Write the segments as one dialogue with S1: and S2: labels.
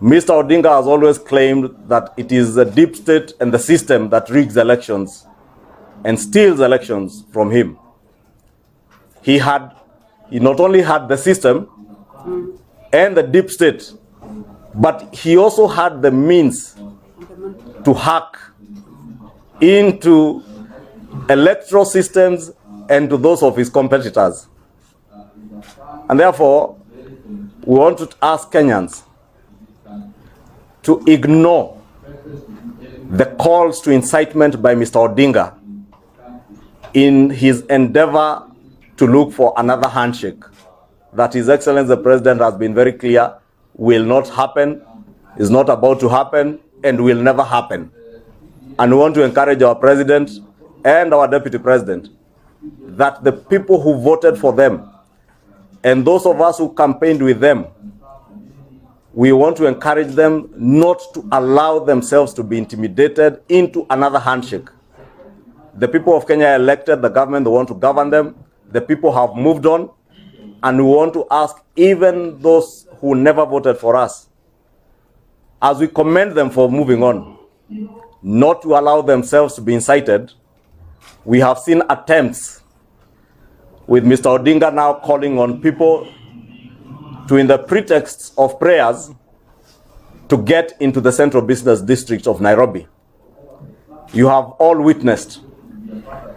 S1: Mr. Odinga has always claimed that it is the deep state and the system that rigs elections and steals elections from him. He not only had the system and the deep state, but he also had the means to hack into electoral systems and to those of his competitors. And therefore, we want to ask Kenyans to ignore the calls to incitement by Mr. Odinga in his endeavor to look for another handshake that His Excellency the President has been very clear will not happen, is not about to happen, and will never happen. And we want to encourage our President and our Deputy President that the people who voted for them and those of us who campaigned with them, we want to encourage them not to allow themselves to be intimidated into another handshake. The people of Kenya elected the government, they want to govern them. The people have moved on, and we want to ask even those who never voted for us, as we commend them for moving on, not to allow themselves to be incited. We have seen attempts with Mr. Odinga now calling on people to, in the pretext of prayers, to get into the central business district of Nairobi. You have all witnessed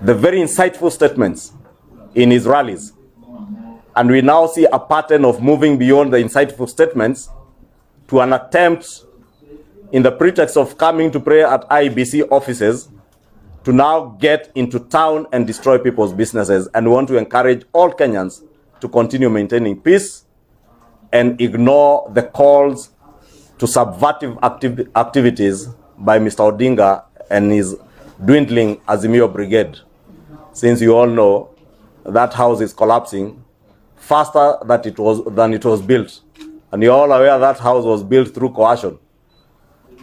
S1: the very insightful statements in his rallies. And we now see a pattern of moving beyond the insightful statements to an attempt, in the pretext of coming to pray at IEBC offices, to now get into town and destroy people's businesses. And we want to encourage all Kenyans to continue maintaining peace and ignore the calls to subversive activities by Mr. Odinga and his dwindling Azimio brigade. Since you all know that house is collapsing faster than it was built. And you're all aware that house was built through coercion.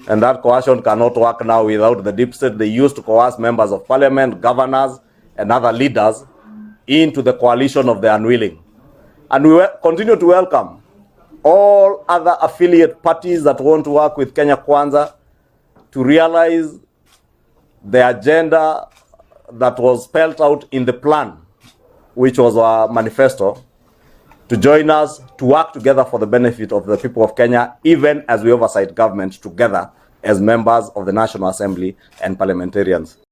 S1: And that coercion cannot work now without the deep state. They used to coerce members of parliament, governors, and other leaders into the coalition of the unwilling. And we continue to welcome all other affiliate parties that want to work with Kenya Kwanza to realize the agenda that was spelled out in the plan, which was our manifesto, to join us, to work together for the benefit of the people of Kenya, even as we oversight government together as members of the National Assembly and parliamentarians.